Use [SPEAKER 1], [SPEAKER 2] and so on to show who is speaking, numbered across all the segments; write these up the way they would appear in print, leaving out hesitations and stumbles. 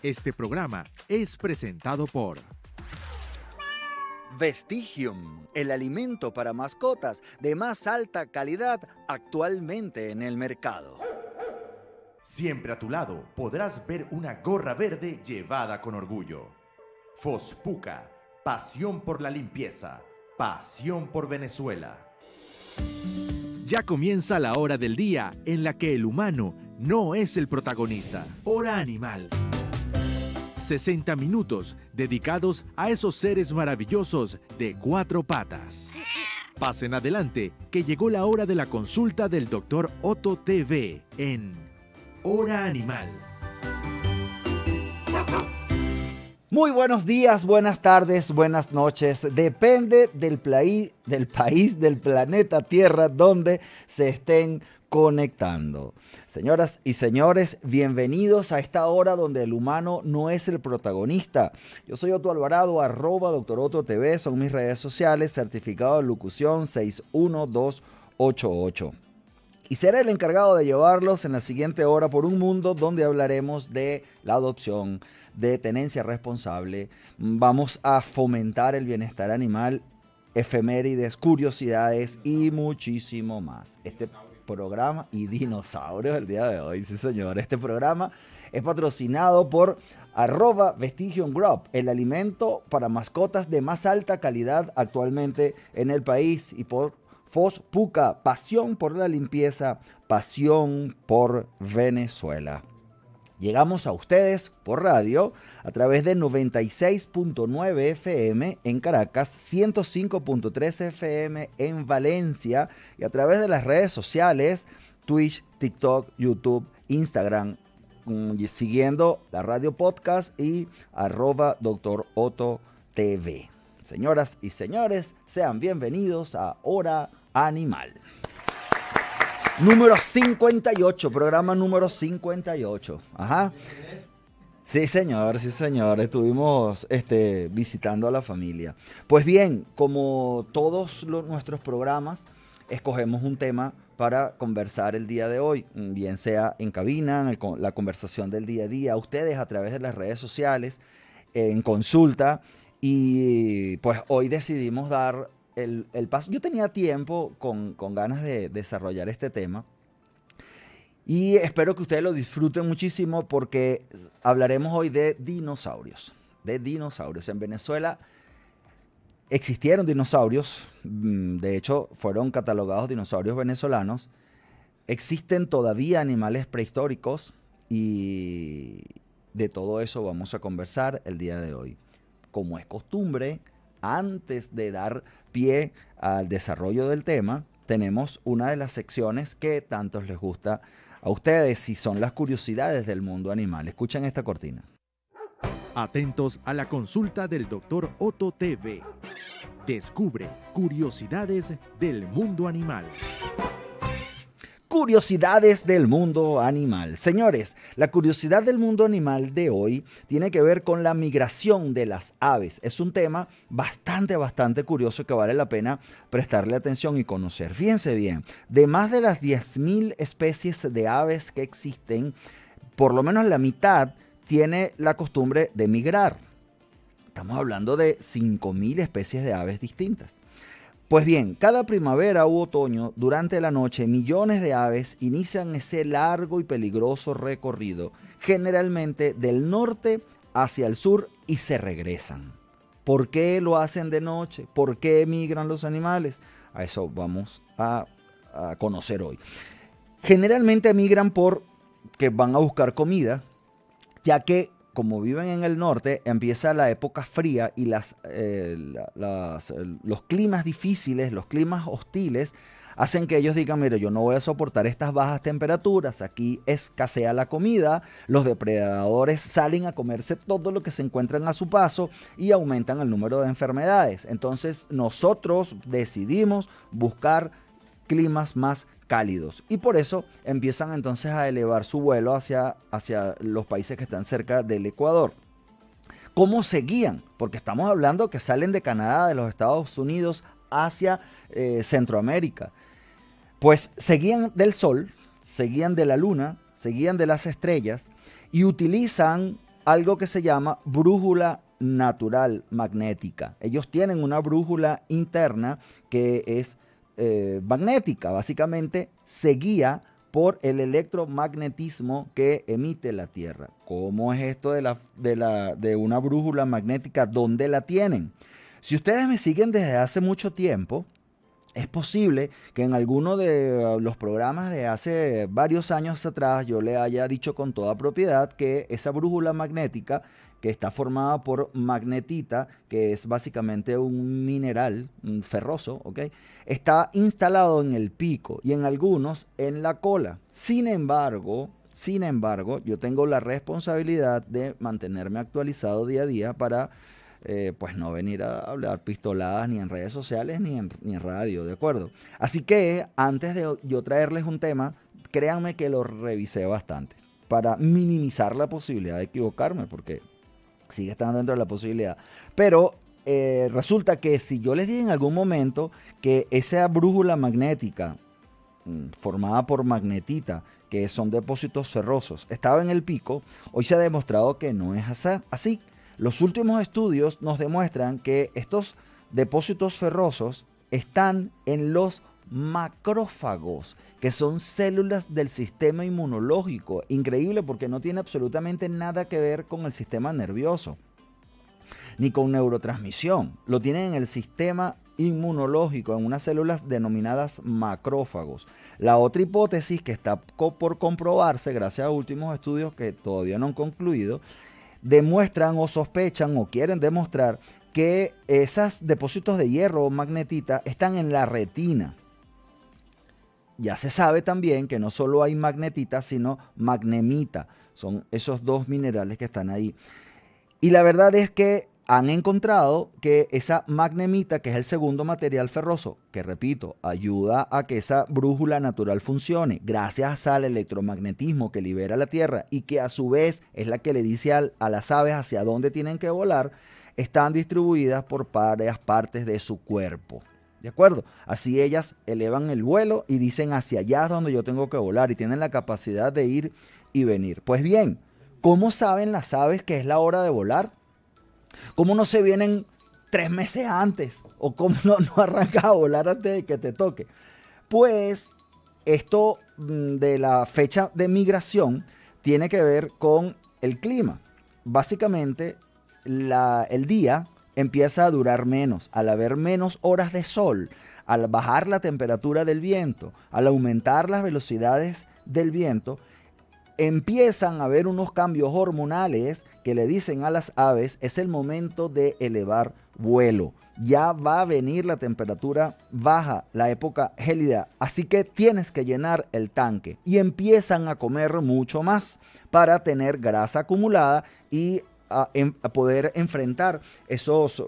[SPEAKER 1] Este programa es presentado por
[SPEAKER 2] Vestigium, el alimento para mascotas de más alta calidad actualmente en el mercado.
[SPEAKER 3] Siempre a tu lado podrás ver una gorra verde llevada con orgullo. Fospuca, pasión por la limpieza, pasión por Venezuela.
[SPEAKER 1] Ya comienza la hora del día en la que el humano no es el protagonista. Hora Animal. 60 minutos dedicados a esos seres maravillosos de cuatro patas. Pasen adelante, que llegó la hora de la consulta del Dr. Otto TV en Hora Animal.
[SPEAKER 2] Muy buenos días, buenas tardes, buenas noches. Depende del país, del planeta Tierra donde se estén conectando. Señoras y señores, bienvenidos a esta hora donde el humano no es el protagonista. Yo soy Otto Alvarado, @Dr. Otto TV, son mis redes sociales, certificado de locución 61288. Y seré el encargado de llevarlos en la siguiente hora por un mundo donde hablaremos de la adopción, de tenencia responsable. Vamos a fomentar el bienestar animal, efemérides, curiosidades y muchísimo más. Este programa y dinosaurios el día de hoy, sí señor. Este programa es patrocinado por @Vestigium Group, el alimento para mascotas de más alta calidad actualmente en el país, y por Fospuca, pasión por la limpieza, pasión por Venezuela. Llegamos a ustedes por radio a través de 96.9 FM en Caracas, 105.3 FM en Valencia y a través de las redes sociales, Twitch, TikTok, YouTube, Instagram, siguiendo la radio podcast y @Dr. Otto TV. Señoras y señores, sean bienvenidos a Hora Animal. Número 58, programa número 58. Ajá. Sí, señor, estuvimos visitando a la familia. Pues bien, como todos nuestros programas, escogemos un tema para conversar el día de hoy, bien sea en cabina, la conversación del día a día, ustedes a través de las redes sociales, en consulta, y pues hoy decidimos dar el paso. Yo tenía tiempo con ganas de desarrollar este tema y espero que ustedes lo disfruten muchísimo porque hablaremos hoy de dinosaurios. En Venezuela existieron dinosaurios, de hecho fueron catalogados dinosaurios venezolanos. Existen todavía animales prehistóricos y de todo eso vamos a conversar el día de hoy. Como es costumbre, antes de dar pie al desarrollo del tema, tenemos una de las secciones que tantos les gusta a ustedes y son las curiosidades del mundo animal. Escuchen esta cortina.
[SPEAKER 1] Atentos a la consulta del Dr. Otto TV. Descubre curiosidades del mundo animal.
[SPEAKER 2] Curiosidades del mundo animal. Señores, la curiosidad del mundo animal de hoy tiene que ver con la migración de las aves. Es un tema bastante curioso que vale la pena prestarle atención y conocer. Fíjense bien, de más de las 10.000 especies de aves que existen, por lo menos la mitad tiene la costumbre de migrar. Estamos hablando de 5.000 especies de aves distintas. Pues bien, cada primavera u otoño, durante la noche, millones de aves inician ese largo y peligroso recorrido, generalmente del norte hacia el sur, y se regresan. ¿Por qué lo hacen de noche? ¿Por qué emigran los animales? A eso vamos a conocer hoy. Generalmente emigran porque van a buscar comida, ya que como viven en el norte, empieza la época fría y los climas difíciles, los climas hostiles, hacen que ellos digan, mire, yo no voy a soportar estas bajas temperaturas, aquí escasea la comida, los depredadores salen a comerse todo lo que se encuentran a su paso y aumentan el número de enfermedades. Entonces nosotros decidimos buscar climas más cálidos y por eso empiezan entonces a elevar su vuelo hacia los países que están cerca del Ecuador. ¿Cómo se guían? Porque estamos hablando que salen de Canadá, de los Estados Unidos, hacia Centroamérica. Pues se guían del sol, se guían de la luna, se guían de las estrellas y utilizan algo que se llama brújula natural magnética. Ellos tienen una brújula interna que es magnética, básicamente se guía por el electromagnetismo que emite la Tierra. ¿Cómo es esto de una brújula magnética? ¿Dónde la tienen? Si ustedes me siguen desde hace mucho tiempo, es posible que en alguno de los programas de hace varios años atrás yo le haya dicho con toda propiedad que esa brújula magnética, que está formada por magnetita, que es básicamente un mineral ferroso, ¿ok?, está instalado en el pico y en algunos en la cola. Sin embargo, yo tengo la responsabilidad de mantenerme actualizado día a día para pues no venir a hablar pistoladas ni en redes sociales ni en radio, ¿de acuerdo? Así que antes de yo traerles un tema, créanme que lo revisé bastante para minimizar la posibilidad de equivocarme, porque sigue estando dentro de la posibilidad. Pero resulta que si yo les dije en algún momento que esa brújula magnética formada por magnetita, que son depósitos ferrosos, estaba en el pico, hoy se ha demostrado que no es así. Los últimos estudios nos demuestran que estos depósitos ferrosos están en los macrófagos, que son células del sistema inmunológico. Increíble, porque no tiene absolutamente nada que ver con el sistema nervioso, ni con neurotransmisión. Lo tienen en el sistema inmunológico, en unas células denominadas macrófagos. La otra hipótesis que está por comprobarse, gracias a últimos estudios que todavía no han concluido, demuestran o sospechan o quieren demostrar que esos depósitos de hierro o magnetita están en la retina. Ya se sabe también que no solo hay magnetita, sino magnemita. Son esos dos minerales que están ahí. Y la verdad es que han encontrado que esa magnemita, que es el segundo material ferroso, que repito, ayuda a que esa brújula natural funcione gracias al electromagnetismo que libera la Tierra y que a su vez es la que le dice a las aves hacia dónde tienen que volar, están distribuidas por varias partes de su cuerpo. ¿De acuerdo? Así ellas elevan el vuelo y dicen hacia allá es donde yo tengo que volar y tienen la capacidad de ir y venir. Pues bien, ¿cómo saben las aves que es la hora de volar? ¿Cómo no se vienen 3 meses antes? ¿O cómo no arrancas a volar antes de que te toque? Pues esto de la fecha de migración tiene que ver con el clima. Básicamente, el día empieza a durar menos, al haber menos horas de sol, al bajar la temperatura del viento, al aumentar las velocidades del viento, empiezan a haber unos cambios hormonales que le dicen a las aves, es el momento de elevar vuelo. Ya va a venir la temperatura baja, la época gélida, así que tienes que llenar el tanque. Y empiezan a comer mucho más para tener grasa acumulada y a poder enfrentar esos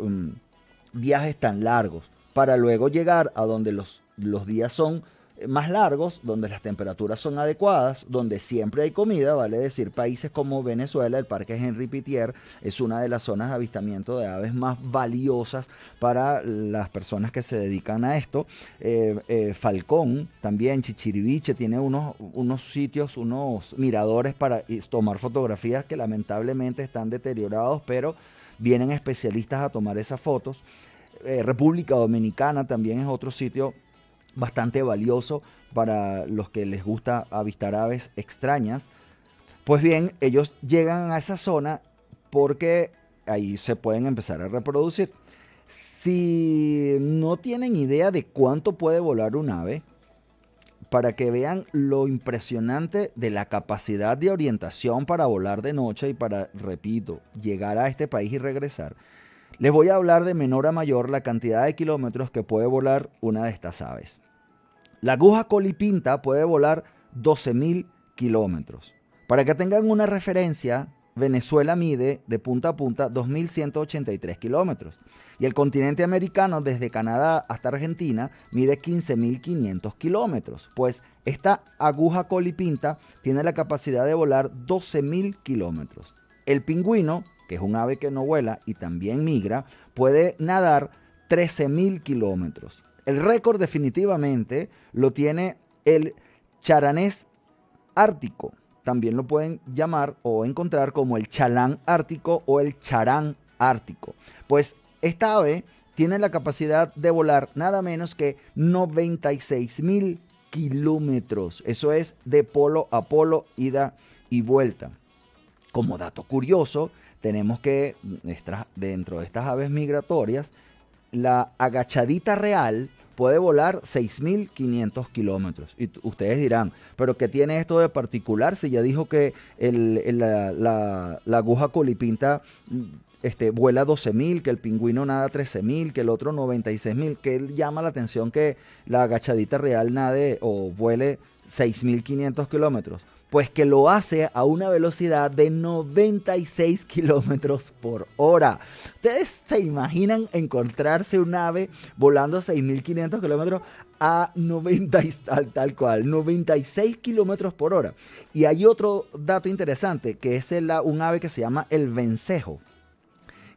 [SPEAKER 2] viajes tan largos, para luego llegar a donde los días son más largos, donde las temperaturas son adecuadas, donde siempre hay comida, vale decir, países como Venezuela, el Parque Henri Pittier es una de las zonas de avistamiento de aves más valiosas para las personas que se dedican a esto. Falcón, también Chichiriviche, tiene unos sitios, unos miradores para tomar fotografías que lamentablemente están deteriorados, pero vienen especialistas a tomar esas fotos. República Dominicana también es otro sitio bastante valioso para los que les gusta avistar aves extrañas. Pues bien, ellos llegan a esa zona porque ahí se pueden empezar a reproducir. Si no tienen idea de cuánto puede volar un ave, para que vean lo impresionante de la capacidad de orientación para volar de noche y para, repito, llegar a este país y regresar, les voy a hablar de menor a mayor la cantidad de kilómetros que puede volar una de estas aves. La aguja colipinta puede volar 12.000 kilómetros. Para que tengan una referencia, Venezuela mide de punta a punta 2.183 kilómetros. Y el continente americano, desde Canadá hasta Argentina, mide 15.500 kilómetros. Pues esta aguja colipinta tiene la capacidad de volar 12.000 kilómetros. El pingüino, que es un ave que no vuela y también migra, puede nadar 13.000 kilómetros. El récord definitivamente lo tiene el charanés ártico, también lo pueden llamar o encontrar como el chalán ártico o el charán ártico. Pues esta ave tiene la capacidad de volar nada menos que 96.000 kilómetros. Eso es de polo a polo, ida y vuelta. Como dato curioso, tenemos que dentro de estas aves migratorias, la agachadita real puede volar 6.500 kilómetros. Y ustedes dirán, ¿pero qué tiene esto de particular? Si ya dijo que la aguja colipinta vuela 12.000, que el pingüino nada 13.000, que el otro 96.000, que él llama la atención que la agachadita real nade o vuele 6.500 kilómetros. Pues que lo hace a una velocidad de 96 kilómetros por hora. ¿Ustedes se imaginan encontrarse un ave volando 6.500 kilómetros a 90, tal cual, 96 kilómetros por hora? Y hay otro dato interesante, que es un ave que se llama el vencejo,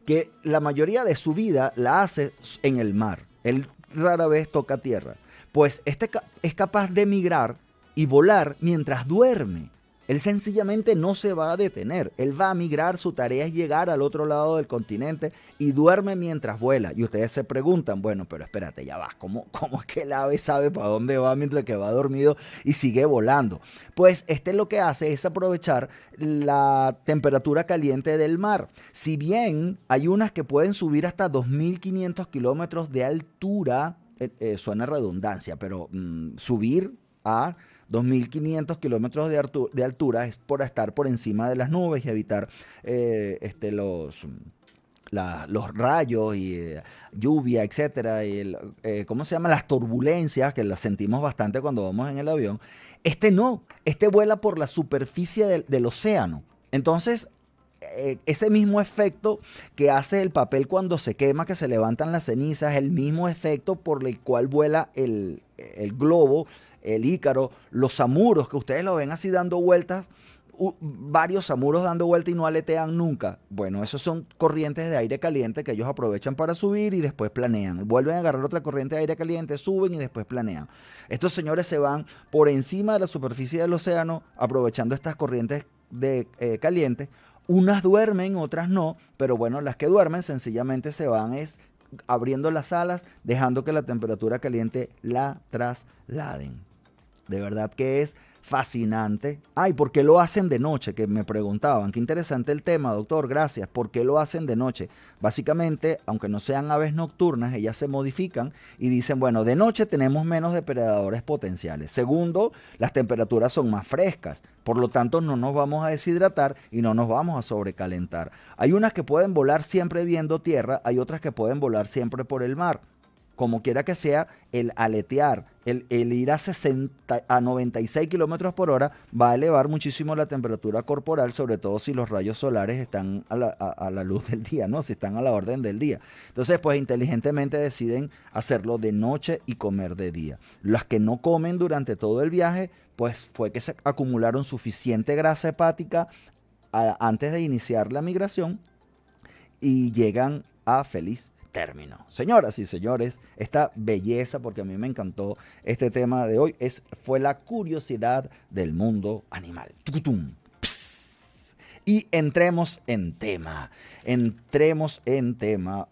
[SPEAKER 2] que la mayoría de su vida la hace en el mar. Él rara vez toca tierra. Pues este es capaz de migrar y volar mientras duerme. Él sencillamente no se va a detener. Él va a migrar, su tarea es llegar al otro lado del continente y duerme mientras vuela. Y ustedes se preguntan, bueno, pero espérate, ya vas, ¿cómo es que el ave sabe para dónde va mientras que va dormido y sigue volando? Pues lo que hace es aprovechar la temperatura caliente del mar. Si bien hay unas que pueden subir hasta 2.500 kilómetros de altura, suena redundancia, pero subir a 2.500 kilómetros de altura es por estar por encima de las nubes y evitar los rayos y lluvia, etcétera, y ¿cómo se llama? Las turbulencias, que las sentimos bastante cuando vamos en el avión. No, vuela por la superficie del océano. Entonces, ese mismo efecto que hace el papel cuando se quema, que se levantan las cenizas, el mismo efecto por el cual vuela el globo, el Ícaro, los zamuros, que ustedes lo ven así dando vueltas, varios zamuros dando vueltas y no aletean nunca. Bueno, esos son corrientes de aire caliente que ellos aprovechan para subir y después planean. Vuelven a agarrar otra corriente de aire caliente, suben y después planean. Estos señores se van por encima de la superficie del océano aprovechando estas corrientes calientes. Unas duermen, otras no, pero bueno, las que duermen sencillamente se van abriendo las alas, dejando que la temperatura caliente la trasladen. De verdad que es fascinante. ¿Y por qué lo hacen de noche? Que me preguntaban. Qué interesante el tema, doctor, gracias. ¿Por qué lo hacen de noche? Básicamente, aunque no sean aves nocturnas, ellas se modifican y dicen, bueno, de noche tenemos menos depredadores potenciales. Segundo, las temperaturas son más frescas, por lo tanto no nos vamos a deshidratar y no nos vamos a sobrecalentar. Hay unas que pueden volar siempre viendo tierra, hay otras que pueden volar siempre por el mar. Como quiera que sea, el aletear, el ir a 96 kilómetros por hora va a elevar muchísimo la temperatura corporal, sobre todo si los rayos solares están a la luz del día, ¿no? Si están a la orden del día. Entonces, pues inteligentemente deciden hacerlo de noche y comer de día. Las que no comen durante todo el viaje, pues fue que se acumularon suficiente grasa hepática antes de iniciar la migración y llegan a feliz término. Señoras y señores, esta belleza, porque a mí me encantó este tema de hoy, fue la curiosidad del mundo animal. ¡Tucutum! ¡Pss! Y entremos en tema.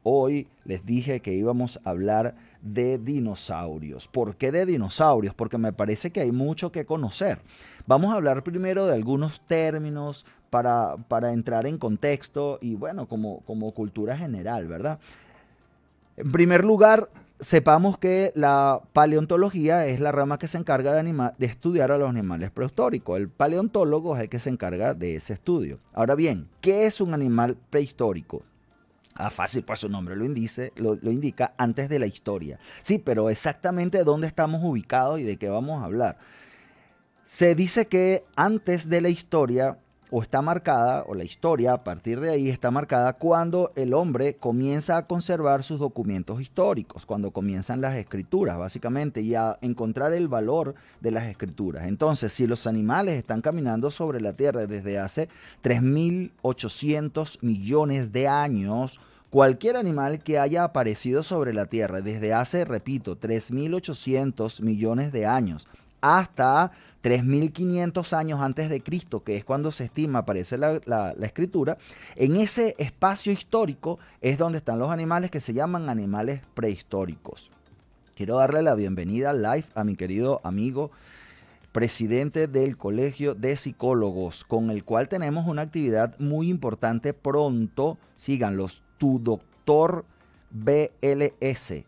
[SPEAKER 2] Hoy les dije que íbamos a hablar de dinosaurios. ¿Por qué de dinosaurios? Porque me parece que hay mucho que conocer. Vamos a hablar primero de algunos términos para entrar en contexto y bueno, como cultura general, ¿verdad? En primer lugar, sepamos que la paleontología es la rama que se encarga de estudiar a los animales prehistóricos. El paleontólogo es el que se encarga de ese estudio. Ahora bien, ¿qué es un animal prehistórico? Fácil, pues su nombre lo indica antes de la historia. Sí, pero exactamente dónde estamos ubicados y de qué vamos a hablar. Se dice que antes de la historia está marcada, o la historia a partir de ahí está marcada cuando el hombre comienza a conservar sus documentos históricos, cuando comienzan las escrituras básicamente y a encontrar el valor de las escrituras. Entonces, si los animales están caminando sobre la Tierra desde hace 3.800 millones de años, cualquier animal que haya aparecido sobre la Tierra desde hace, repito, 3.800 millones de años hasta 3.500 años antes de Cristo, que es cuando se estima, aparece la escritura. En ese espacio histórico es donde están los animales que se llaman animales prehistóricos. Quiero darle la bienvenida live a mi querido amigo, presidente del Colegio de Psicólogos, con el cual tenemos una actividad muy importante pronto. Síganlos, Tu Doctor BLS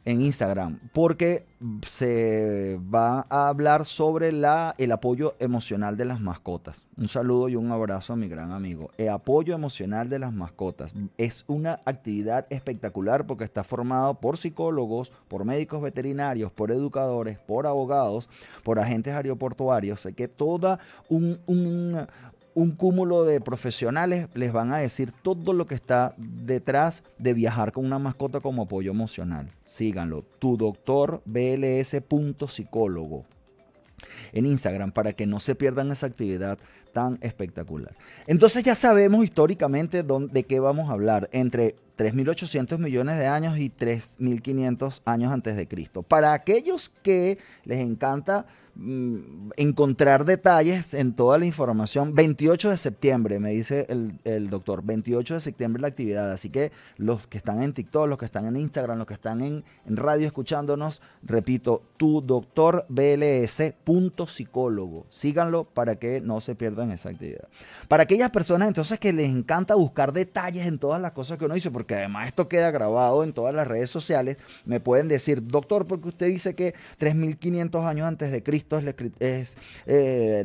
[SPEAKER 2] en Instagram, porque se va a hablar sobre el apoyo emocional de las mascotas. Un saludo y un abrazo a mi gran amigo. El apoyo emocional de las mascotas es una actividad espectacular porque está formado por psicólogos, por médicos veterinarios, por educadores, por abogados, por agentes aeroportuarios. Sé que toda un cúmulo de profesionales les van a decir todo lo que está detrás de viajar con una mascota como apoyo emocional. Síganlo, Tu Doctor BLS.psicólogo en Instagram, para que no se pierdan esa actividad tan espectacular. Entonces ya sabemos históricamente de qué vamos a hablar, entre 3.800 millones de años y 3.500 años antes de Cristo. Para aquellos que les encanta encontrar detalles en toda la información, 28 de septiembre, me dice el doctor, 28 de septiembre la actividad, así que los que están en TikTok, los que están en Instagram, los que están en radio escuchándonos, repito, Tu Doctor BLS.psicólogo, síganlo para que no se pierdan esa actividad. Para aquellas personas entonces que les encanta buscar detalles en todas las cosas que uno dice, porque además esto queda grabado en todas las redes sociales, me pueden decir, doctor, porque usted dice que 3.500 años antes de Cristo es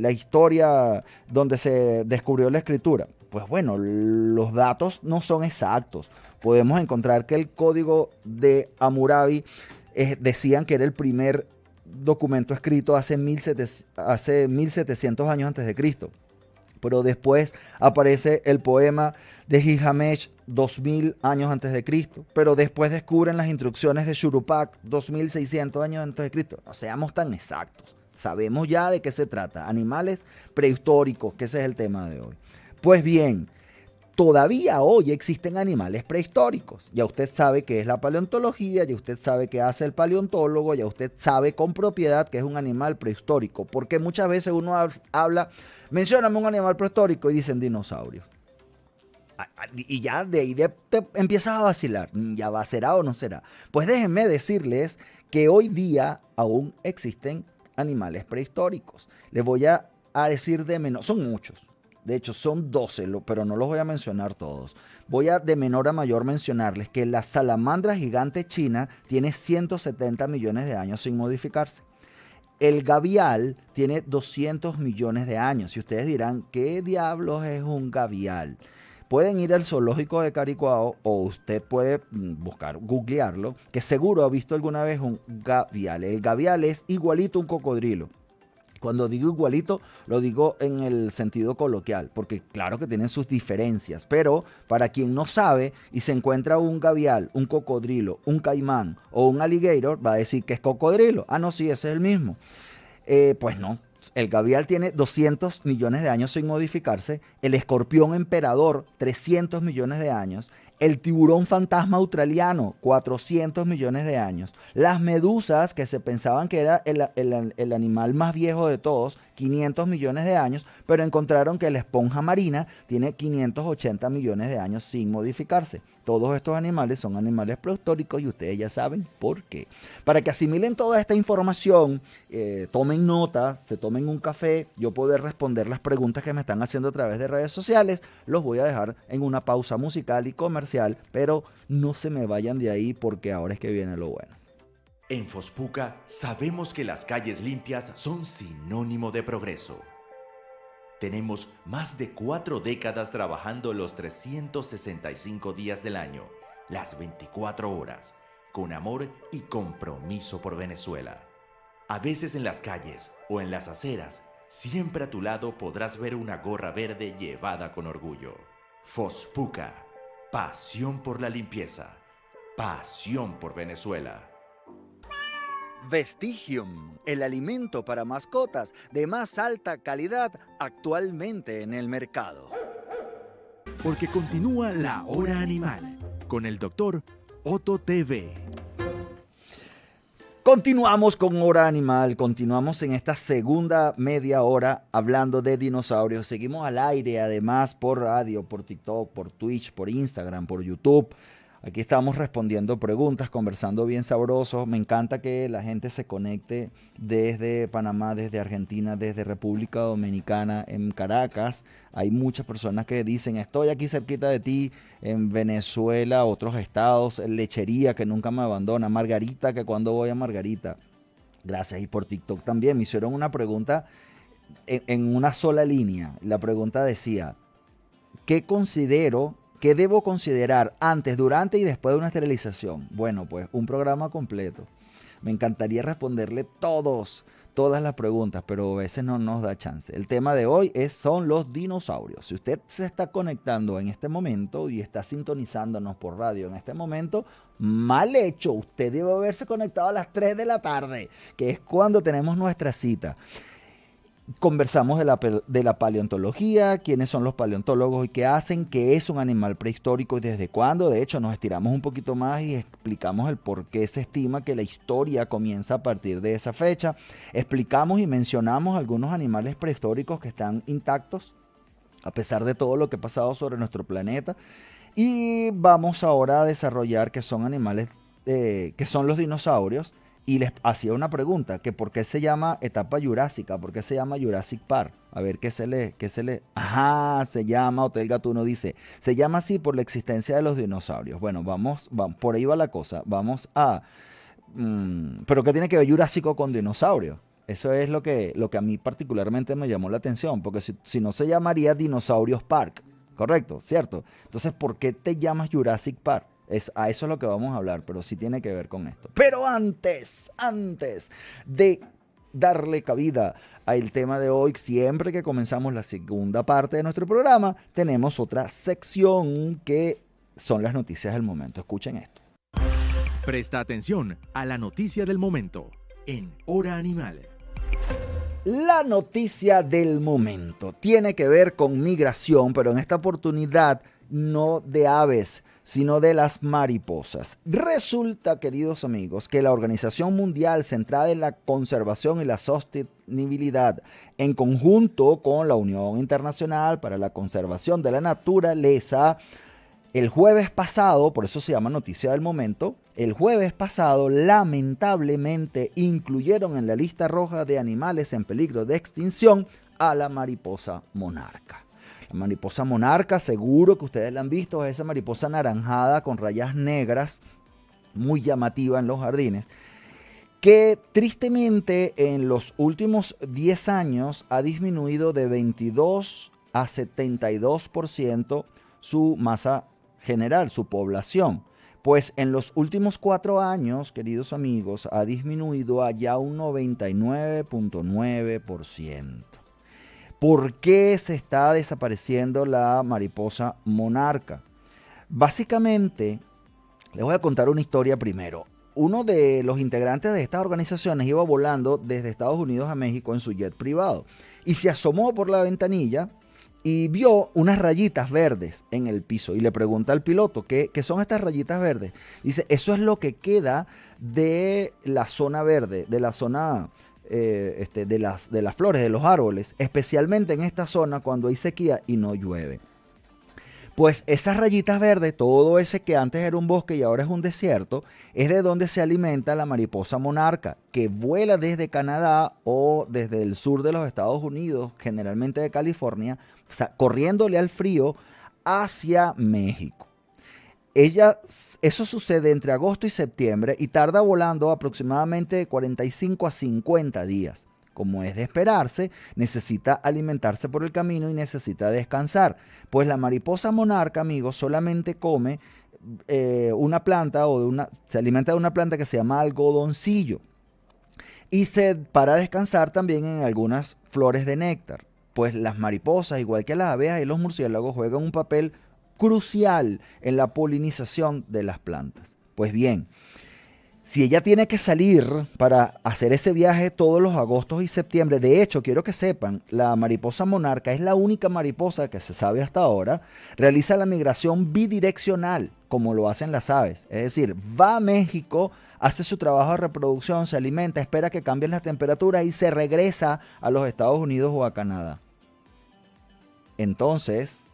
[SPEAKER 2] la historia donde se descubrió la escritura. Pues bueno, los datos no son exactos. Podemos encontrar que el código de Hammurabi decían que era el primer documento escrito hace 1.700 años antes de Cristo. Pero después aparece el poema de Gilgamesh 2000 años antes de Cristo. Pero después descubren las instrucciones de Shurupak 2600 años antes de Cristo. No seamos tan exactos. Sabemos ya de qué se trata. Animales prehistóricos, que ese es el tema de hoy. Pues bien, todavía hoy existen animales prehistóricos. Ya usted sabe qué es la paleontología, ya usted sabe qué hace el paleontólogo, ya usted sabe con propiedad qué es un animal prehistórico. Porque muchas veces uno habla, mencióname un animal prehistórico y dicen dinosaurios. Y ya de ahí te empiezas a vacilar. ¿Ya será o no será? Pues déjenme decirles que hoy día aún existen animales prehistóricos. Les voy a decir de menor, son muchos. De hecho, son 12, pero no los voy a mencionar todos. Voy a de menor a mayor mencionarles que la salamandra gigante china tiene 170 millones de años sin modificarse. El gavial tiene 200 millones de años. Y ustedes dirán, ¿qué diablos es un gavial? Pueden ir al zoológico de Caricuao o usted puede googlearlo, que seguro ha visto alguna vez un gavial. El gavial es igualito a un cocodrilo. Cuando digo igualito, lo digo en el sentido coloquial, porque claro que tienen sus diferencias, pero para quien no sabe y se encuentra un gavial, un cocodrilo, un caimán o un alligator, va a decir que es cocodrilo. Ah, no, sí, ese es el mismo. Pues no. El gavial tiene 200 millones de años sin modificarse, el escorpión emperador 300 millones de años, el tiburón fantasma australiano 400 millones de años, las medusas, que se pensaban que era el animal más viejo de todos, 500 millones de años, pero encontraron que la esponja marina tiene 580 millones de años sin modificarse. Todos estos animales son animales prehistóricos y ustedes ya saben por qué. Para que asimilen toda esta información, tomen nota, se tomen un café, yo poder responder las preguntas que me están haciendo a través de redes sociales, los voy a dejar en una pausa musical y comercial, pero no se me vayan de ahí porque ahora es que viene lo bueno.
[SPEAKER 3] En Fospuca sabemos que las calles limpias son sinónimo de progreso. Tenemos más de 4 décadas trabajando los 365 días del año, las 24 horas, con amor y compromiso por Venezuela. A veces en las calles o en las aceras, siempre a tu lado podrás ver una gorra verde llevada con orgullo. Fospuca, pasión por la limpieza, pasión por Venezuela.
[SPEAKER 2] Vestigium, el alimento para mascotas de más alta calidad actualmente en el mercado.
[SPEAKER 1] Porque continúa la hora animal con el doctor Otto TV.
[SPEAKER 2] Continuamos con Hora Animal, continuamos en esta segunda media hora hablando de dinosaurios. Seguimos al aire, además, por radio, por TikTok, por Twitch, por Instagram, por YouTube. Aquí estamos respondiendo preguntas, conversando bien sabroso. Me encanta que la gente se conecte desde Panamá, desde Argentina, desde República Dominicana, en Caracas. Hay muchas personas que dicen, estoy aquí cerquita de ti, en Venezuela, otros estados, Lechería, que nunca me abandona, Margarita, que cuando voy a Margarita. Gracias. Y por TikTok también me hicieron una pregunta en una sola línea. La pregunta decía, ¿qué debo considerar antes, durante y después de una esterilización? Bueno, pues un programa completo. Me encantaría responderle todas las preguntas, pero a veces no nos da chance. El tema de hoy son los dinosaurios. Si usted se está conectando en este momento y está sintonizándonos por radio en este momento, mal hecho. Usted debe haberse conectado a las 3 de la tarde, que es cuando tenemos nuestra cita. Conversamos de la paleontología, quiénes son los paleontólogos y qué hacen, qué es un animal prehistórico y desde cuándo. De hecho, nos estiramos un poquito más y explicamos el por qué se estima que la historia comienza a partir de esa fecha. Explicamos y mencionamos algunos animales prehistóricos que están intactos a pesar de todo lo que ha pasado sobre nuestro planeta. Y vamos ahora a desarrollar qué son animales, qué son los dinosaurios. Y les hacía una pregunta, que por qué se llama etapa jurásica, por qué se llama Jurassic Park. A ver, ¿qué se le? Ajá, se llama, Hotel Gatuno dice, se llama así por la existencia de los dinosaurios. Bueno, vamos, por ahí va la cosa. Vamos a... ¿pero qué tiene que ver Jurásico con dinosaurio? Eso es lo que a mí particularmente me llamó la atención, porque si no se llamaría Dinosaurios Park, ¿correcto? ¿Cierto? Entonces, ¿por qué te llamas Jurassic Park? A eso es lo que vamos a hablar, pero sí tiene que ver con esto. Pero antes de darle cabida al tema de hoy, siempre que comenzamos la segunda parte de nuestro programa, tenemos otra sección que son las noticias del momento. Escuchen esto.
[SPEAKER 1] Presta atención a la noticia del momento en Hora Animal.
[SPEAKER 2] La noticia del momento tiene que ver con migración, pero en esta oportunidad no de aves, sino de las mariposas. Resulta, queridos amigos, que la Organización Mundial centrada en la conservación y la sostenibilidad, en conjunto con la Unión Internacional para la Conservación de la Naturaleza, el jueves pasado, por eso se llama noticia del momento, el jueves pasado lamentablemente incluyeron en la lista roja de animales en peligro de extinción a la mariposa monarca. La mariposa monarca, seguro que ustedes la han visto, es esa mariposa anaranjada con rayas negras, muy llamativa en los jardines, que tristemente en los últimos 10 años ha disminuido de 22 a 72% su masa general, su población. Pues en los últimos 4 años, queridos amigos, ha disminuido a ya un 99.9%. ¿Por qué se está desapareciendo la mariposa monarca? Básicamente, les voy a contar una historia primero. Uno de los integrantes de estas organizaciones iba volando desde Estados Unidos a México en su jet privado y se asomó por la ventanilla y vio unas rayitas verdes en el piso y le pregunta al piloto, ¿qué son estas rayitas verdes? Dice, eso es lo que queda de la zona verde, de la zona... de las flores, de los árboles, especialmente en esta zona cuando hay sequía y no llueve. Pues esas rayitas verdes, todo ese que antes era un bosque y ahora es un desierto, es de donde se alimenta la mariposa monarca, que vuela desde Canadá o desde el sur de los Estados Unidos, generalmente de California, o sea, corriéndole al frío hacia México. Eso sucede entre agosto y septiembre y tarda volando aproximadamente de 45 a 50 días. Como es de esperarse, necesita alimentarse por el camino y necesita descansar. Pues la mariposa monarca, amigos, solamente come una planta se alimenta de una planta que se llama algodoncillo. Y para descansar también en algunas flores de néctar. Pues las mariposas, igual que las abejas y los murciélagos, juegan un papel crucial en la polinización de las plantas. Pues bien, si ella tiene que salir para hacer ese viaje todos los agostos y septiembre, de hecho, quiero que sepan, la mariposa monarca es la única mariposa que se sabe hasta ahora, realiza la migración bidireccional. como lo hacen las aves. Es decir, va a México, hace su trabajo de reproducción, se alimenta, espera que cambien las temperaturas y se regresa a los Estados Unidos o a Canadá. Entonces,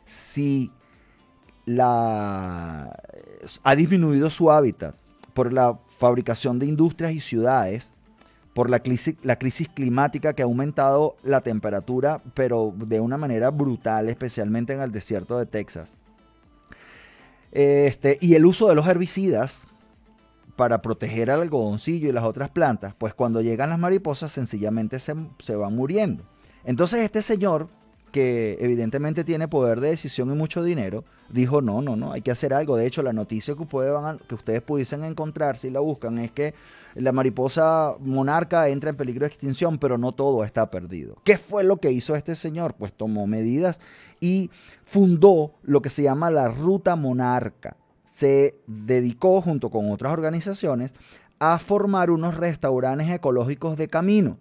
[SPEAKER 2] si ha disminuido su hábitat por la fabricación de industrias y ciudades, por la crisis climática que ha aumentado la temperatura, pero de una manera brutal, especialmente en el desierto de Texas. Y el uso de los herbicidas para proteger al algodoncillo y las otras plantas, pues cuando llegan las mariposas sencillamente se van muriendo. Entonces este señor, que evidentemente tiene poder de decisión y mucho dinero, dijo no, hay que hacer algo. De hecho, la noticia que ustedes pudiesen encontrar si la buscan es que la mariposa monarca entra en peligro de extinción, pero no todo está perdido. ¿Qué fue lo que hizo este señor? Pues tomó medidas y fundó lo que se llama la Ruta Monarca. Se dedicó, junto con otras organizaciones, a formar unos restaurantes ecológicos de camino.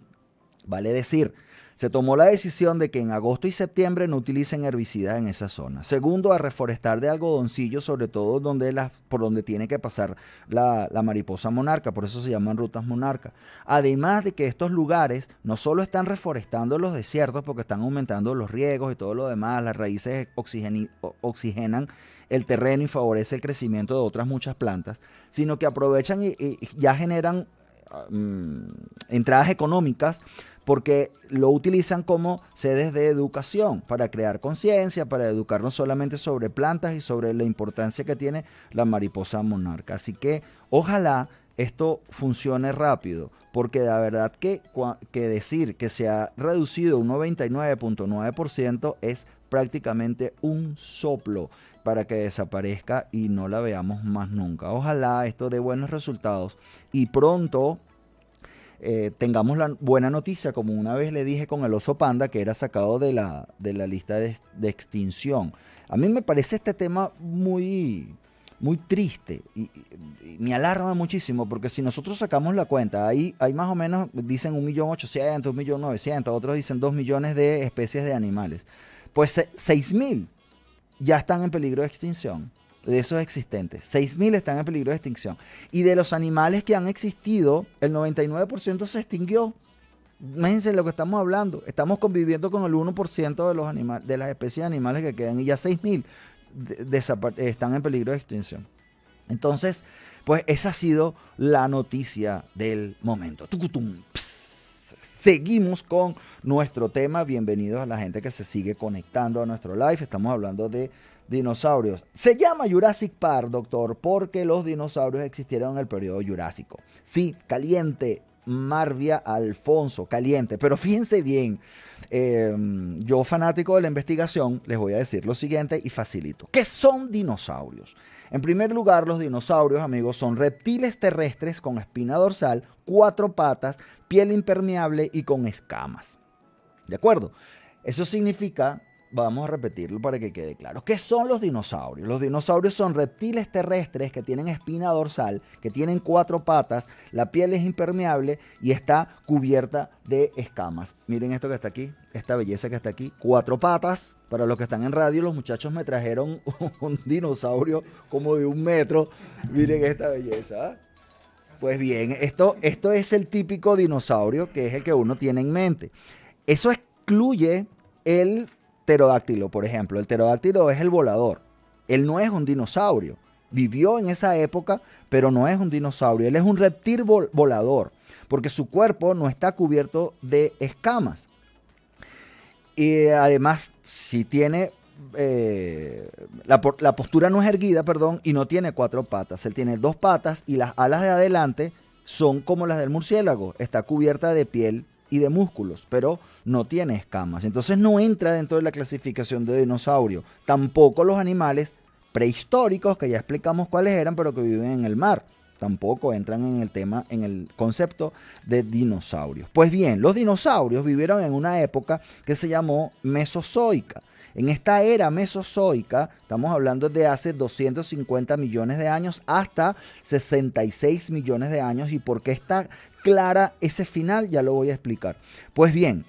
[SPEAKER 2] Vale decir, se tomó la decisión de que en agosto y septiembre no utilicen herbicidas en esa zona. Segundo, a reforestar de algodoncillo, sobre todo por donde tiene que pasar la mariposa monarca, por eso se llaman rutas monarca. Además de que estos lugares no solo están reforestando los desiertos porque están aumentando los riegos y todo lo demás, las raíces oxigenan el terreno y favorece el crecimiento de otras muchas plantas, sino que aprovechan y ya generan entradas económicas porque lo utilizan como sedes de educación para crear conciencia, para educar no solamente sobre plantas y sobre la importancia que tiene la mariposa monarca. Así que ojalá esto funcione rápido, porque de verdad que decir que se ha reducido un 99.9% es prácticamente un soplo para que desaparezca y no la veamos más nunca. Ojalá esto dé buenos resultados y pronto tengamos la buena noticia, como una vez le dije con el oso panda, que era sacado de la lista de extinción. A mí me parece este tema muy triste y me alarma muchísimo, porque si nosotros sacamos la cuenta, hay más o menos, dicen 1.800.000, 1.900.000, otros dicen 2 millones de especies de animales. Pues 6.000 ya están en peligro de extinción. De esos existentes, 6.000 están en peligro de extinción. Y de los animales que han existido, el 99% se extinguió. Imagínense lo que estamos hablando. Estamos conviviendo con el 1% de las especies de animales que quedan, y ya 6.000 están en peligro de extinción. Entonces, pues esa ha sido la noticia del momento. Seguimos con nuestro tema. Bienvenidos a la gente que se sigue conectando a nuestro live. Estamos hablando de dinosaurios. Se llama Jurassic Park, doctor, porque los dinosaurios existieron en el periodo jurásico. Sí, caliente, Marvia Alfonso, caliente. Pero fíjense bien, yo fanático de la investigación, les voy a decir lo siguiente y facilito. ¿Qué son dinosaurios? En primer lugar, los dinosaurios, amigos, son reptiles terrestres con espina dorsal, 4 patas, piel impermeable y con escamas. ¿De acuerdo? Eso significa... Vamos a repetirlo para que quede claro. ¿Qué son los dinosaurios? Los dinosaurios son reptiles terrestres que tienen espina dorsal, que tienen 4 patas, la piel es impermeable y está cubierta de escamas. Miren esto que está aquí, esta belleza que está aquí. 4 patas. Para los que están en radio, los muchachos me trajeron un dinosaurio como de 1 metro. Miren esta belleza. Pues bien, esto es el típico dinosaurio, que es el que uno tiene en mente. Eso excluye el pterodáctilo, por ejemplo. El pterodáctilo es el volador. Él no es un dinosaurio. Vivió en esa época, pero no es un dinosaurio. Él es un reptil volador, porque su cuerpo no está cubierto de escamas. Y además, si tiene... la postura no es erguida, y no tiene 4 patas. Él tiene 2 patas y las alas de adelante son como las del murciélago. Está cubierta de piel y de músculos, pero no tiene escamas. Entonces no entra dentro de la clasificación de dinosaurio. Tampoco los animales prehistóricos, que ya explicamos cuáles eran, pero que viven en el mar. Tampoco entran en el concepto de dinosaurios. Pues bien, los dinosaurios vivieron en una época que se llamó Mesozoica. En esta era mesozoica, estamos hablando de hace 250 millones de años hasta 66 millones de años. ¿Y por qué está clara ese final? Ya lo voy a explicar. Pues bien,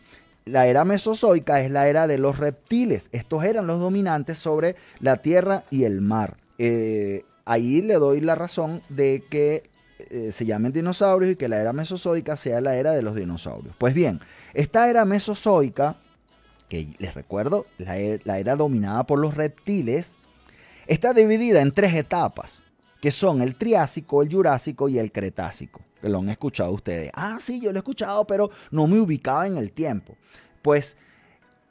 [SPEAKER 2] la era mesozoica es la era de los reptiles. Estos eran los dominantes sobre la tierra y el mar. ahí le doy la razón de que se llamen dinosaurios y que la era mesozoica sea la era de los dinosaurios. Pues bien, esta era mesozoica, que les recuerdo, la era dominada por los reptiles, está dividida en 3 etapas, que son el Triásico, el Jurásico y el Cretácico, que lo han escuchado ustedes. Ah, sí, yo lo he escuchado, pero no me ubicaba en el tiempo. Pues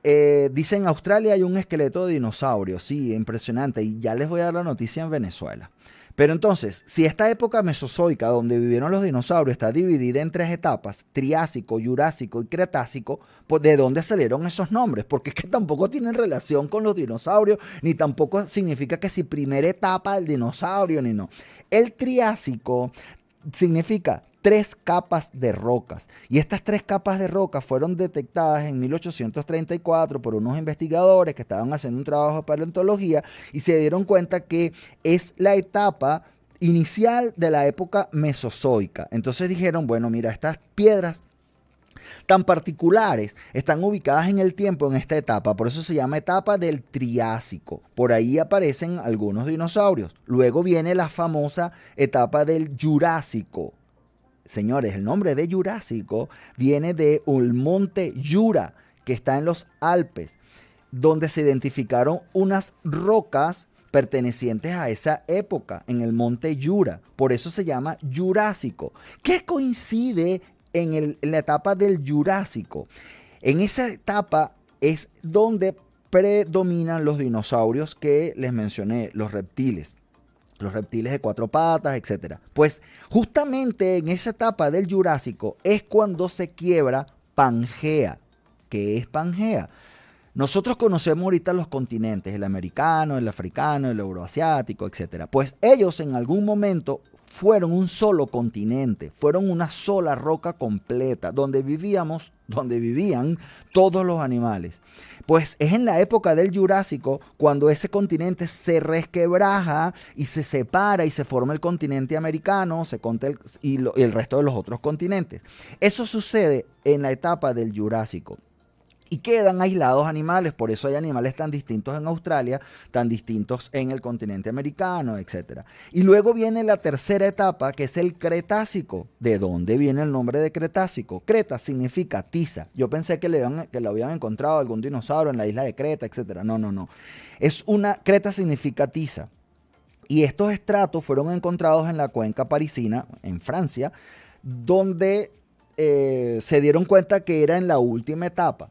[SPEAKER 2] dicen en Australia hay un esqueleto de dinosaurio, sí, impresionante, y ya les voy a dar la noticia en Venezuela. Pero entonces, si esta época mesozoica donde vivieron los dinosaurios está dividida en 3 etapas, Triásico, Jurásico y Cretácico, pues ¿de dónde salieron esos nombres? Porque es que tampoco tienen relación con los dinosaurios, ni tampoco significa que si primera etapa del dinosaurio, ni no. El Triásico significa 3 capas de rocas. Y estas 3 capas de rocas fueron detectadas en 1834 por unos investigadores que estaban haciendo un trabajo de paleontología y se dieron cuenta que es la etapa inicial de la época mesozoica. Entonces dijeron, bueno, mira, estas piedras tan particulares están ubicadas en el tiempo en esta etapa, por eso se llama etapa del Triásico. Por ahí aparecen algunos dinosaurios. Luego viene la famosa etapa del Jurásico. Señores, el nombre de Jurásico viene de un monte Jura, que está en los Alpes, donde se identificaron unas rocas pertenecientes a esa época, en el monte Jura. Por eso se llama Jurásico. ¿Qué coincide en la etapa del Jurásico? En esa etapa es donde predominan los dinosaurios que les mencioné, los reptiles de 4 patas, etc. Pues justamente en esa etapa del Jurásico es cuando se quiebra Pangea. ¿Qué es Pangea? Nosotros conocemos ahorita los continentes, el americano, el africano, el euroasiático, etc. Pues ellos en algún momento fueron un solo continente, fueron una sola roca completa, donde vivían todos los animales. Pues es en la época del Jurásico cuando ese continente se resquebraja y se separa y se forma el continente americano y el resto de los otros continentes. Eso sucede en la etapa del Jurásico. Y quedan aislados animales, por eso hay animales tan distintos en Australia, tan distintos en el continente americano, etc. Y luego viene la tercera etapa, que es el Cretácico. ¿De dónde viene el nombre de Cretácico? Creta significa tiza. Yo pensé que lo habían encontrado algún dinosaurio en la isla de Creta, etc. No. Creta significa tiza. Y estos estratos fueron encontrados en la cuenca parisina, en Francia, donde se dieron cuenta que era en la última etapa.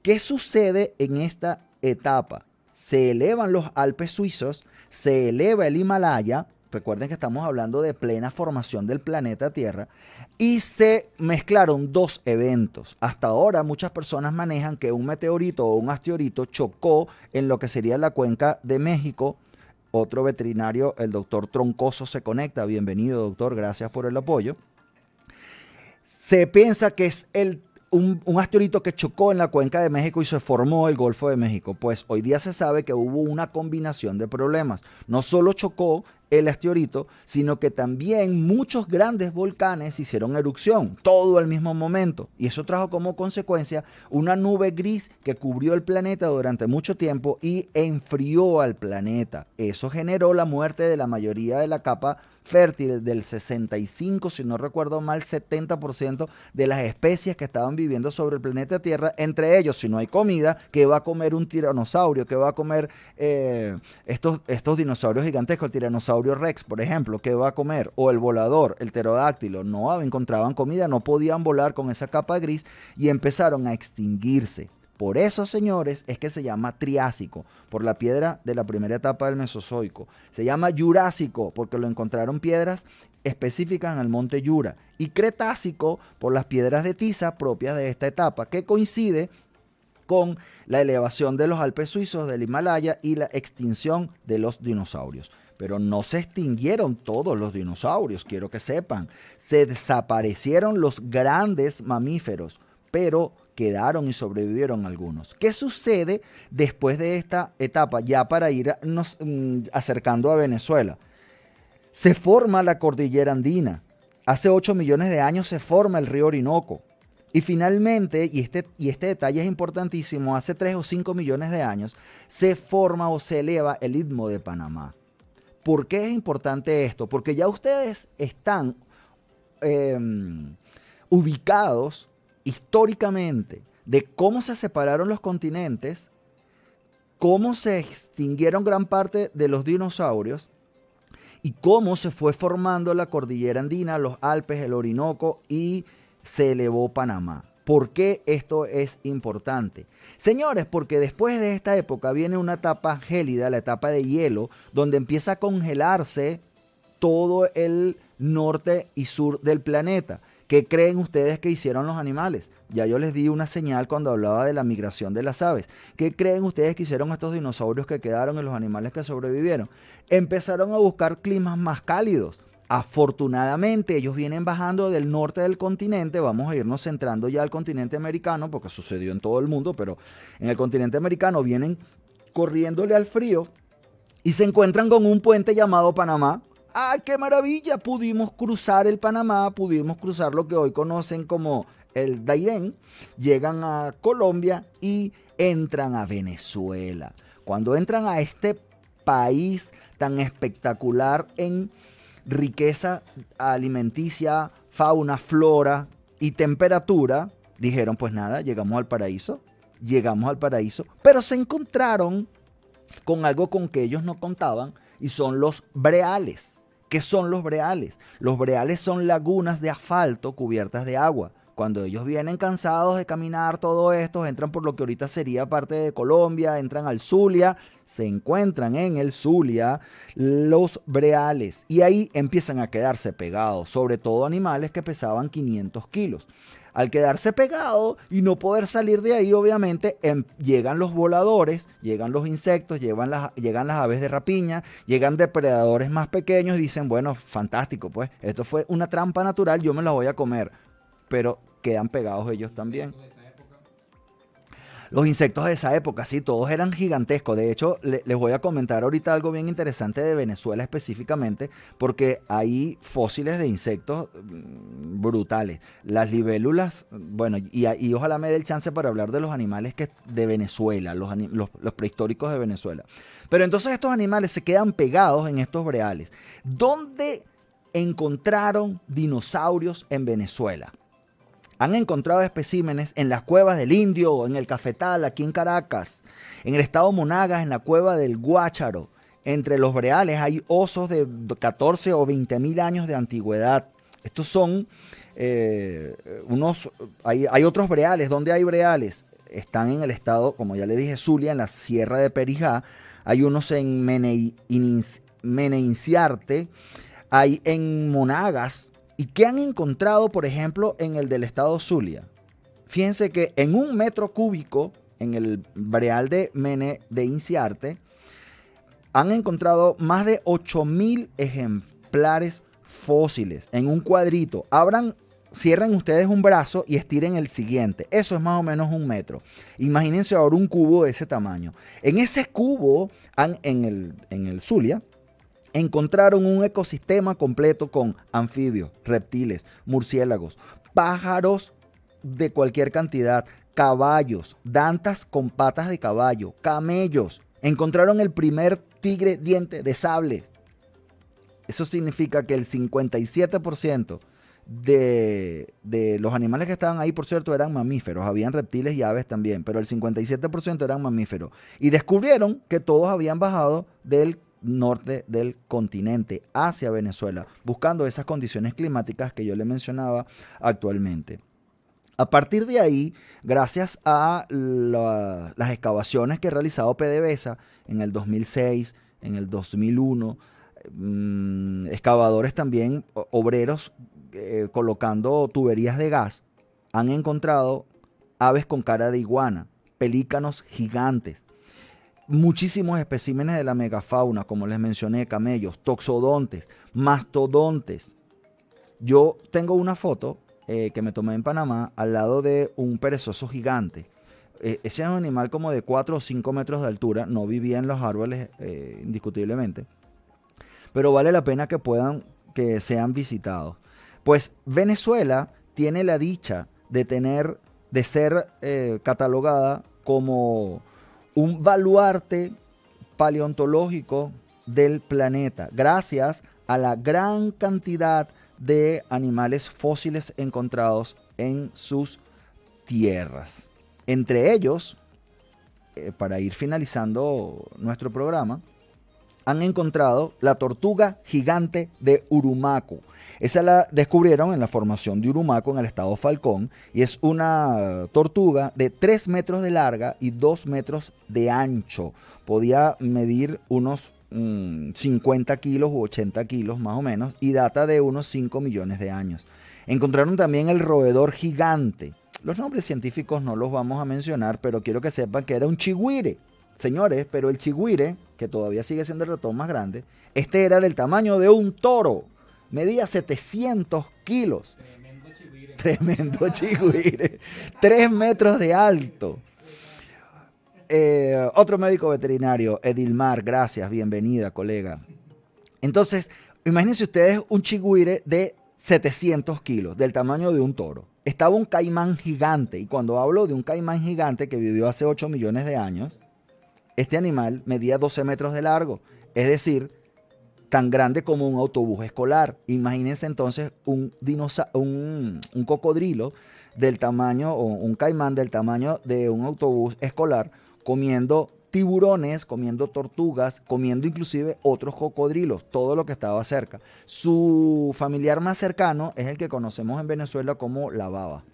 [SPEAKER 2] ¿Qué sucede en esta etapa? Se elevan los Alpes suizos, se eleva el Himalaya, recuerden que estamos hablando de plena formación del planeta Tierra, y se mezclaron 2 eventos. Hasta ahora muchas personas manejan que un meteorito o un asteroide chocó en lo que sería la cuenca de México. Otro veterinario, el doctor Troncoso, se conecta. Bienvenido, doctor, gracias por el apoyo. Se piensa que es un asteroide que chocó en la cuenca de México y se formó el Golfo de México. Pues hoy día se sabe que hubo una combinación de problemas. No solo chocó el asteroide, sino que también muchos grandes volcanes hicieron erupción, todo al mismo momento. Y eso trajo como consecuencia una nube gris que cubrió el planeta durante mucho tiempo y enfrió al planeta. Eso generó la muerte de la mayoría de la capa fértil, del 65, si no recuerdo mal, 70% de las especies que estaban viviendo sobre el planeta Tierra. Entre ellos, si no hay comida, ¿qué va a comer un tiranosaurio? ¿Qué va a comer estos dinosaurios gigantescos? El tiranosaurio Rex, por ejemplo, ¿qué va a comer? O el volador, el pterodáctilo. No encontraban comida, no podían volar con esa capa gris y empezaron a extinguirse. Por eso, señores, es que se llama Triásico, por la piedra de la primera etapa del Mesozoico. Se llama Jurásico, porque lo encontraron piedras específicas en el monte Jura. Y Cretácico, por las piedras de tiza propias de esta etapa, que coincide con la elevación de los Alpes suizos, del Himalaya y la extinción de los dinosaurios. Pero no se extinguieron todos los dinosaurios, quiero que sepan. Se desaparecieron los grandes mamíferos, pero quedaron y sobrevivieron algunos. ¿Qué sucede después de esta etapa, ya para irnos acercando a Venezuela? Se forma la cordillera andina. Hace 8 millones de años se forma el río Orinoco. Y finalmente, y este detalle es importantísimo, hace 3 o 5 millones de años se forma o se eleva el Istmo de Panamá. ¿Por qué es importante esto? Porque ya ustedes están ubicados históricamente de cómo se separaron los continentes, cómo se extinguieron gran parte de los dinosaurios y cómo se fue formando la cordillera andina, los Alpes, el Orinoco y se elevó Panamá. ¿Por qué esto es importante? Señores, porque después de esta época viene una etapa gélida, la etapa de hielo, donde empieza a congelarse todo el norte y sur del planeta. ¿Qué creen ustedes que hicieron los animales? Ya yo les di una señal cuando hablaba de la migración de las aves. ¿Qué creen ustedes que hicieron estos dinosaurios que quedaron y los animales que sobrevivieron? Empezaron a buscar climas más cálidos. Afortunadamente ellos vienen bajando del norte del continente, vamos a irnos centrando ya al continente americano, porque sucedió en todo el mundo, pero en el continente americano vienen corriéndole al frío y se encuentran con un puente llamado Panamá. ¡Ah, qué maravilla! Pudimos cruzar el Panamá, pudimos cruzar lo que hoy conocen como el Dairén, llegan a Colombia y entran a Venezuela. Cuando entran a este país tan espectacular en riqueza alimenticia, fauna, flora y temperatura, dijeron pues nada, llegamos al paraíso, pero se encontraron con algo con que ellos no contaban y son los breales. ¿Qué son los breales? Los breales son lagunas de asfalto cubiertas de agua. Cuando ellos vienen cansados de caminar todo esto, entran por lo que ahorita sería parte de Colombia, entran al Zulia, se encuentran en el Zulia los breales y ahí empiezan a quedarse pegados, sobre todo animales que pesaban 500 kilos. Al quedarse pegado y no poder salir de ahí, obviamente, llegan los voladores, llegan los insectos, llegan las aves de rapiña, llegan depredadores más pequeños y dicen, bueno, fantástico, pues esto fue una trampa natural, yo me la voy a comer. Pero quedan pegados ellos también. Los insectos de esa época, sí, todos eran gigantescos. De hecho, les voy a comentar ahorita algo bien interesante de Venezuela específicamente, porque hay fósiles de insectos brutales. Las libélulas, bueno, y ojalá me dé el chance para hablar de los animales de Venezuela, los prehistóricos de Venezuela. Pero entonces estos animales se quedan pegados en estos breales. ¿Dónde encontraron dinosaurios en Venezuela? Han encontrado especímenes en las cuevas del Indio, en el Cafetal, aquí en Caracas, en el estado Monagas, en la cueva del Guácharo. Entre los breales hay osos de 14 o 20 mil años de antigüedad. Estos son hay otros breales. ¿Dónde hay breales? Están en el estado, como ya le dije, Zulia, en la Sierra de Perijá. Hay unos en Meneinciarte, hay en Monagas. ¿Y qué han encontrado, por ejemplo, en el del estado Zulia? Fíjense que en 1 metro cúbico, en el breal de Meneinciarte, han encontrado más de 8.000 ejemplares fósiles en un cuadrito. Cierren ustedes un brazo y estiren el siguiente. Eso es más o menos 1 metro. Imagínense ahora un cubo de ese tamaño. En ese cubo, en el Zulia, encontraron un ecosistema completo con anfibios, reptiles, murciélagos, pájaros de cualquier cantidad, caballos, dantas con patas de caballo, camellos. Encontraron el primer tigre diente de sable. Eso significa que el 57% de los animales que estaban ahí, por cierto, eran mamíferos. Habían reptiles y aves también, pero el 57% eran mamíferos. Y descubrieron que todos habían bajado del norte del continente hacia Venezuela, buscando esas condiciones climáticas que yo le mencionaba actualmente. A partir de ahí, gracias a las excavaciones que ha realizado PDVSA en el 2006, en el 2001, excavadores también, obreros, colocando tuberías de gas, han encontrado aves con cara de iguana, pelícanos gigantes, muchísimos especímenes de la megafauna, como les mencioné, camellos, toxodontes, mastodontes. Yo tengo una foto que me tomé en Panamá al lado de un perezoso gigante. Ese es un animal como de 4 o 5 metros de altura, no vivía en los árboles indiscutiblemente, pero vale la pena que sean visitados. Pues Venezuela tiene la dicha de ser catalogada como un baluarte paleontológico del planeta, gracias a la gran cantidad de animales fósiles encontrados en sus tierras. Entre ellos, para ir finalizando nuestro programa, han encontrado la tortuga gigante de Urumaco. Esa la descubrieron en la formación de Urumaco en el estado Falcón y es una tortuga de 3 metros de larga y 2 metros de ancho. Podía medir unos 50 kilos u 80 kilos más o menos y data de unos 5 millones de años. Encontraron también el roedor gigante. Los nombres científicos no los vamos a mencionar, pero quiero que sepan que era un chigüire. Señores, pero el chigüire, que todavía sigue siendo el ratón más grande, este era del tamaño de un toro. Medía 700 kilos.
[SPEAKER 4] Tremendo chigüire.
[SPEAKER 2] Tremendo chigüire. 3 metros de alto. Otro médico veterinario, Edilmar, gracias, bienvenida, colega. Entonces, imagínense ustedes un chigüire de 700 kilos, del tamaño de un toro. Estaba un caimán gigante, y cuando hablo de un caimán gigante que vivió hace 8 millones de años, este animal medía 12 metros de largo, es decir, tan grande como un autobús escolar. Imagínense entonces un cocodrilo del tamaño, o un caimán del tamaño de un autobús escolar, comiendo tiburones, comiendo tortugas, comiendo inclusive otros cocodrilos, todo lo que estaba cerca. Su familiar más cercano es el que conocemos en Venezuela como la baba.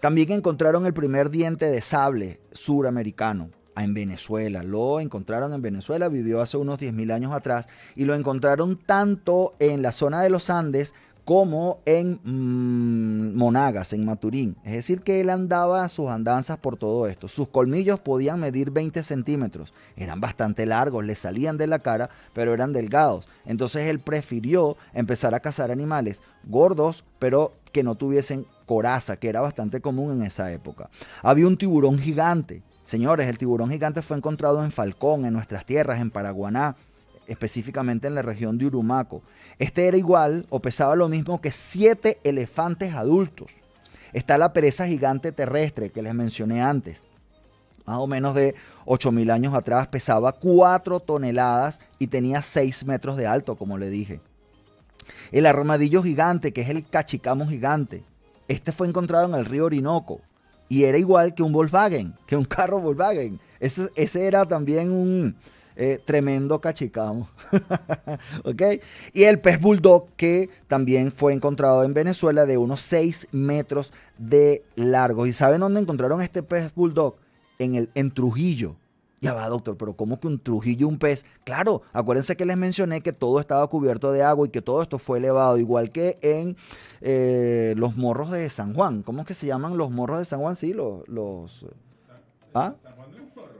[SPEAKER 2] También encontraron el primer diente de sable suramericano en Venezuela. Lo encontraron en Venezuela, vivió hace unos 10.000 años atrás y lo encontraron tanto en la zona de los Andes como en Monagas, en Maturín. Es decir, que él andaba sus andanzas por todo esto. Sus colmillos podían medir 20 centímetros. Eran bastante largos, le salían de la cara, pero eran delgados. Entonces él prefirió empezar a cazar animales gordos, pero que no tuviesen coraza, que era bastante común en esa época. Había un tiburón gigante. Señores, el tiburón gigante fue encontrado en Falcón, en nuestras tierras, en Paraguaná, específicamente en la región de Urumaco. Este era igual o pesaba lo mismo que 7 elefantes adultos. Está la pereza gigante terrestre que les mencioné antes. Más o menos de 8.000 años atrás pesaba 4 toneladas y tenía 6 metros de alto, como le dije. El armadillo gigante, que es el cachicamo gigante. Este fue encontrado en el río Orinoco. Y era igual que un Volkswagen, que un carro Volkswagen. Ese era también un tremendo cachicamo. ¿Ok? Y el pez bulldog, que también fue encontrado en Venezuela, de unos 6 metros de largo. ¿Y saben dónde encontraron este pez bulldog? En Trujillo. Ya va, doctor, pero ¿cómo que un Trujillo, un pez? Claro, acuérdense que les mencioné que todo estaba cubierto de agua y que todo esto fue elevado, igual que en los morros de San Juan. ¿Cómo es que se llaman los morros de San Juan? Sí, ¿Ah?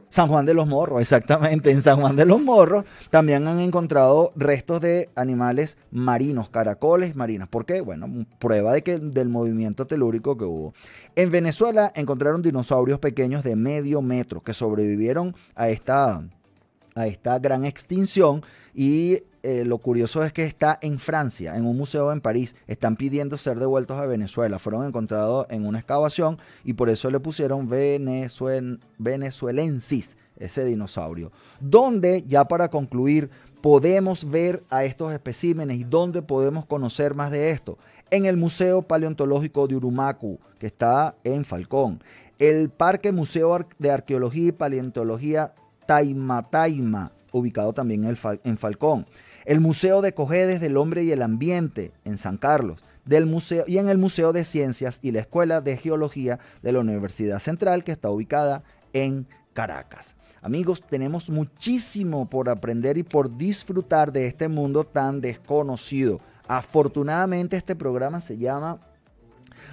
[SPEAKER 2] San Juan de los Morros, exactamente. En San Juan de los Morros también han encontrado restos de animales marinos, caracoles marinas. ¿Por qué? Bueno, prueba del movimiento telúrico que hubo. En Venezuela encontraron dinosaurios pequeños de medio metro que sobrevivieron a esta gran extinción y lo curioso es que está en Francia, en un museo en París. Están pidiendo ser devueltos a Venezuela. Fueron encontrados en una excavación y por eso le pusieron venezuelensis, ese dinosaurio. Donde, ya para concluir, podemos ver a estos especímenes y dónde podemos conocer más de esto. En el Museo Paleontológico de Urumaco, que está en Falcón. El Parque Museo de Arqueología y Paleontología Taima, ubicado también en Falcón. El Museo de Cojedes del Hombre y el Ambiente en San Carlos. Y en el Museo de Ciencias y la Escuela de Geología de la Universidad Central, que está ubicada en Caracas. Amigos, tenemos muchísimo por aprender y por disfrutar de este mundo tan desconocido. Afortunadamente este programa se llama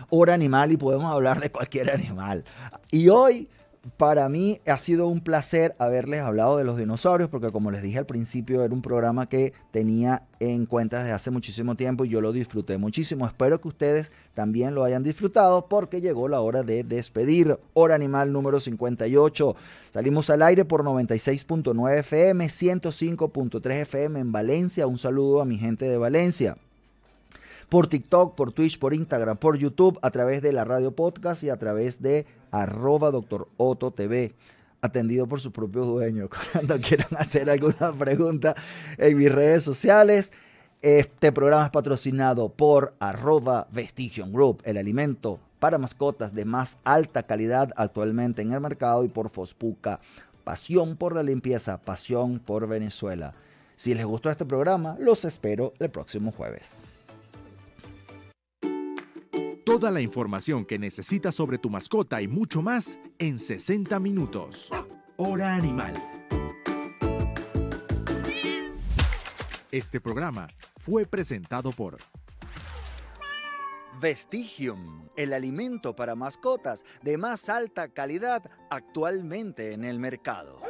[SPEAKER 2] Hora Animal y podemos hablar de cualquier animal. Y hoy, para mí ha sido un placer haberles hablado de los dinosaurios porque, como les dije al principio, era un programa que tenía en cuenta desde hace muchísimo tiempo y yo lo disfruté muchísimo. Espero que ustedes también lo hayan disfrutado porque llegó la hora de despedir. Hora Animal número 58. Salimos al aire por 96.9 FM, 105.3 FM en Valencia. Un saludo a mi gente de Valencia. Por TikTok, por Twitch, por Instagram, por YouTube, a través de la radio podcast y a través de @Dr. Otto TV. atendido por sus propios dueños. Cuando quieran hacer alguna pregunta en mis redes sociales. Este programa es patrocinado por @Vestigion Group, el alimento para mascotas de más alta calidad actualmente en el mercado, y por Fospuca, pasión por la limpieza, pasión por Venezuela. Si les gustó este programa, los espero el próximo jueves.
[SPEAKER 1] Toda la información que necesitas sobre tu mascota y mucho más en 60 minutos. Hora Animal. Este programa fue presentado por
[SPEAKER 2] Vestigium, el alimento para mascotas de más alta calidad actualmente en el mercado.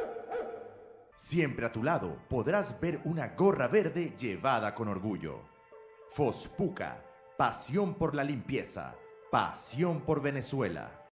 [SPEAKER 3] Siempre a tu lado podrás ver una gorra verde llevada con orgullo. Fospuca, pasión por la limpieza, pasión por Venezuela.